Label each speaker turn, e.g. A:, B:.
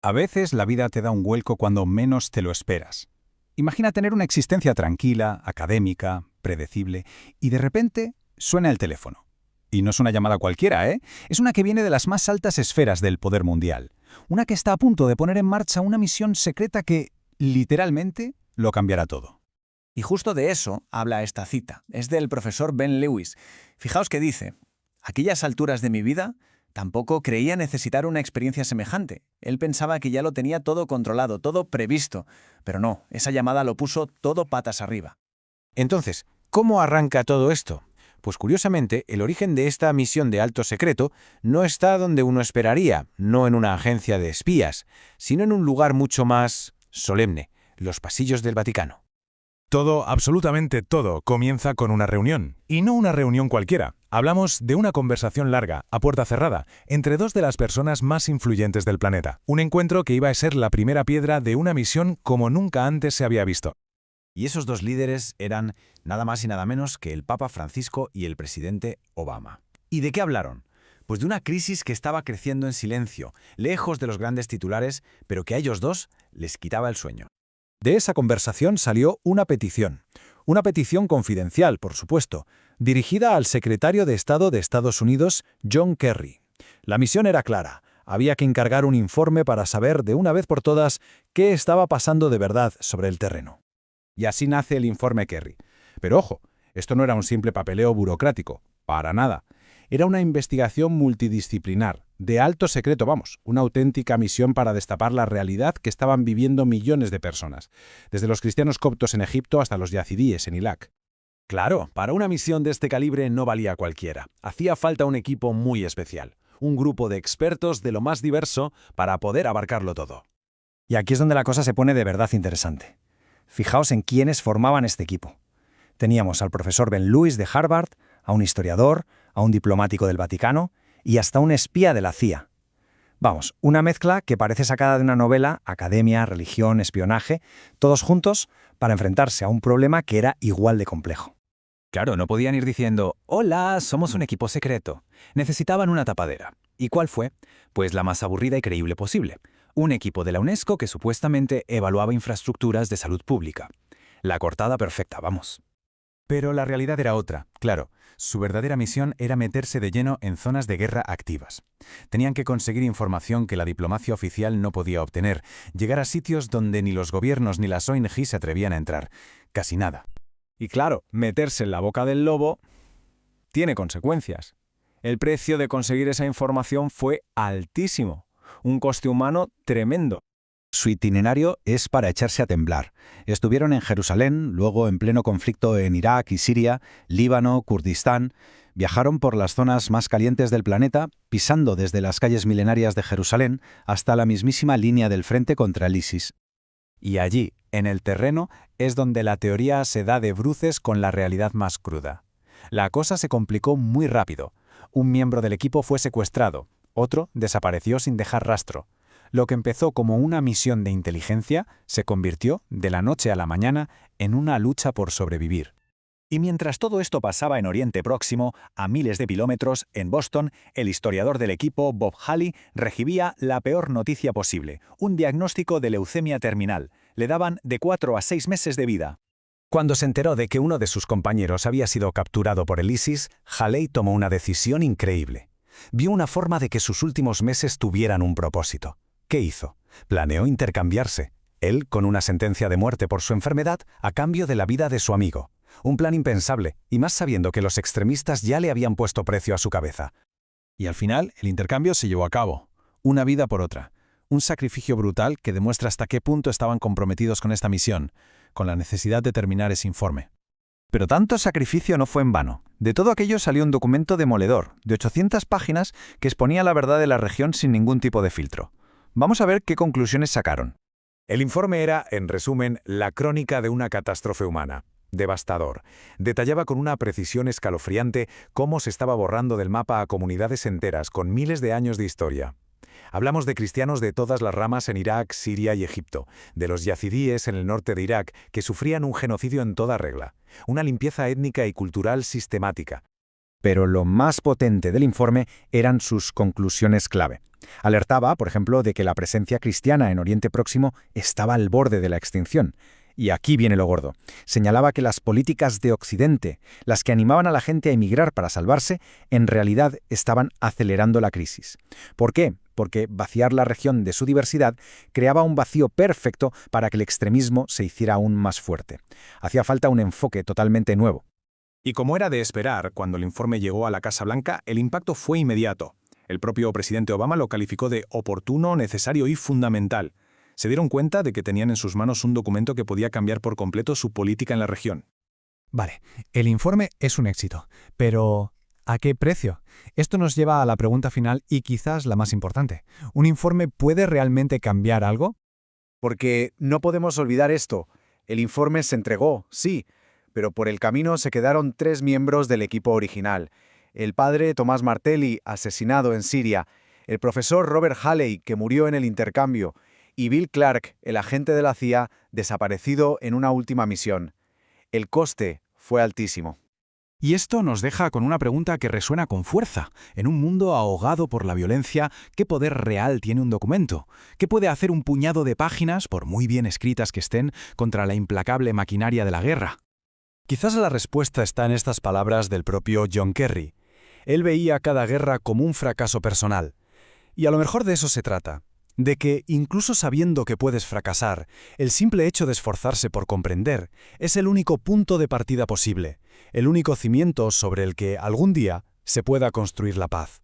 A: A veces la vida te da un vuelco cuando menos te lo esperas. Imagina tener una existencia tranquila, académica, predecible, y de repente suena el teléfono. Y no es una llamada cualquiera, ¿eh? Es una que viene de las más altas esferas del poder mundial. Una que está a punto de poner en marcha una misión secreta que, literalmente, lo cambiará todo.
B: Y justo de eso habla esta cita. Es del profesor Ben Lewis. Fijaos que dice: "A aquellas alturas de mi vida, tampoco creía necesitar una experiencia semejante. Él pensaba que ya lo tenía todo controlado, todo previsto. Pero no, esa llamada lo puso todo patas arriba".
C: Entonces, ¿cómo arranca todo esto? Pues curiosamente, el origen de esta misión de alto secreto no está donde uno esperaría, no en una agencia de espías, sino en un lugar mucho más solemne, los pasillos del Vaticano.
D: Todo, absolutamente todo, comienza con una reunión. Y no una reunión cualquiera. Hablamos de una conversación larga, a puerta cerrada, entre dos de las personas más influyentes del planeta. Un encuentro que iba a ser la primera piedra de una misión como nunca antes se había visto.
E: Y esos dos líderes eran nada más y nada menos que el Papa Francisco y el presidente Obama. ¿Y de qué hablaron? Pues de una crisis que estaba creciendo en silencio, lejos de los grandes titulares, pero que a ellos dos les quitaba el sueño.
A: De esa conversación salió una petición. Una petición confidencial, por supuesto, dirigida al secretario de Estado de Estados Unidos, John Kerry. La misión era clara. Había que encargar un informe para saber de una vez por todas qué estaba pasando de verdad sobre el terreno. Y así nace el informe Kerry. Pero ojo, esto no era un simple papeleo burocrático, para nada. Era una investigación multidisciplinar, de alto secreto, vamos, una auténtica misión para destapar la realidad que estaban viviendo millones de personas, desde los cristianos coptos en Egipto hasta los yazidíes en Irak.
F: Claro, para una misión de este calibre no valía cualquiera. Hacía falta un equipo muy especial, un grupo de expertos de lo más diverso para poder abarcarlo todo.
G: Y aquí es donde la cosa se pone de verdad interesante. Fijaos en quiénes formaban este equipo. Teníamos al profesor Ben Lewis de Harvard, a un historiador, a un diplomático del Vaticano y hasta un espía de la CIA. Vamos, una mezcla que parece sacada de una novela, academia, religión, espionaje, todos juntos para enfrentarse a un problema que era igual de complejo.
B: Claro, no podían ir diciendo: "Hola, somos un equipo secreto". Necesitaban una tapadera. ¿Y cuál fue? Pues la más aburrida y creíble posible. Un equipo de la UNESCO que supuestamente evaluaba infraestructuras de salud pública. La cortada perfecta, vamos.
F: Pero la realidad era otra, claro. Su verdadera misión era meterse de lleno en zonas de guerra activas. Tenían que conseguir información que la diplomacia oficial no podía obtener, llegar a sitios donde ni los gobiernos ni las ONG se atrevían a entrar. Casi nada.
H: Y claro, meterse en la boca del lobo tiene consecuencias. El precio de conseguir esa información fue altísimo, un coste humano tremendo.
A: Su itinerario es para echarse a temblar. Estuvieron en Jerusalén, luego en pleno conflicto en Irak y Siria, Líbano, Kurdistán. Viajaron por las zonas más calientes del planeta, pisando desde las calles milenarias de Jerusalén hasta la mismísima línea del frente contra el ISIS.
B: Y allí, en el terreno, es donde la teoría se da de bruces con la realidad más cruda. La cosa se complicó muy rápido. Un miembro del equipo fue secuestrado, otro desapareció sin dejar rastro. Lo que empezó como una misión de inteligencia se convirtió, de la noche a la mañana, en una lucha por sobrevivir. Y mientras todo esto pasaba en Oriente Próximo, a miles de kilómetros, en Boston, el historiador del equipo, Bob Halley, recibía la peor noticia posible: un diagnóstico de leucemia terminal. Le daban de 4 a 6 meses de vida.
F: Cuando se enteró de que uno de sus compañeros había sido capturado por el ISIS, Halley tomó una decisión increíble. Vio una forma de que sus últimos meses tuvieran un propósito. ¿Qué hizo? Planeó intercambiarse, él con una sentencia de muerte por su enfermedad a cambio de la vida de su amigo. Un plan impensable, y más sabiendo que los extremistas ya le habían puesto precio a su cabeza.
H: Y al final, el intercambio se llevó a cabo. Una vida por otra. Un sacrificio brutal que demuestra hasta qué punto estaban comprometidos con esta misión, con la necesidad de terminar ese informe.
G: Pero tanto sacrificio no fue en vano. De todo aquello salió un documento demoledor, de 800 páginas, que exponía la verdad de la región sin ningún tipo de filtro. Vamos a ver qué conclusiones sacaron.
D: El informe era, en resumen, la crónica de una catástrofe humana. Devastador. Detallaba con una precisión escalofriante cómo se estaba borrando del mapa a comunidades enteras con miles de años de historia. Hablamos de cristianos de todas las ramas en Irak, Siria y Egipto, de los yazidíes en el norte de Irak, que sufrían un genocidio en toda regla, una limpieza étnica y cultural sistemática.
G: Pero lo más potente del informe eran sus conclusiones clave. Alertaba, por ejemplo, de que la presencia cristiana en Oriente Próximo estaba al borde de la extinción. Y aquí viene lo gordo. Señalaba que las políticas de Occidente, las que animaban a la gente a emigrar para salvarse, en realidad estaban acelerando la crisis. ¿Por qué? Porque vaciar la región de su diversidad creaba un vacío perfecto para que el extremismo se hiciera aún más fuerte. Hacía falta un enfoque totalmente nuevo.
B: Y como era de esperar, cuando el informe llegó a la Casa Blanca, el impacto fue inmediato. El propio presidente Obama lo calificó de oportuno, necesario y fundamental. Se dieron cuenta de que tenían en sus manos un documento que podía cambiar por completo su política en la región.
I: Vale, el informe es un éxito, pero ¿a qué precio? Esto nos lleva a la pregunta final y quizás la más importante. ¿Un informe puede realmente cambiar algo?
E: Porque no podemos olvidar esto. El informe se entregó, sí, pero por el camino se quedaron 3 miembros del equipo original. El padre Tomás Martelli, asesinado en Siria, el profesor Robert Halley, que murió en el intercambio, y Bill Clark, el agente de la CIA, desaparecido en una última misión. El coste fue altísimo.
C: Y esto nos deja con una pregunta que resuena con fuerza. En un mundo ahogado por la violencia, ¿qué poder real tiene un documento? ¿Qué puede hacer un puñado de páginas, por muy bien escritas que estén, contra la implacable maquinaria de la guerra?
F: Quizás la respuesta está en estas palabras del propio John Kerry. Él veía cada guerra como un fracaso personal. Y a lo mejor de eso se trata. De que, incluso sabiendo que puedes fracasar, el simple hecho de esforzarse por comprender es el único punto de partida posible, el único cimiento sobre el que, algún día, se pueda construir la paz.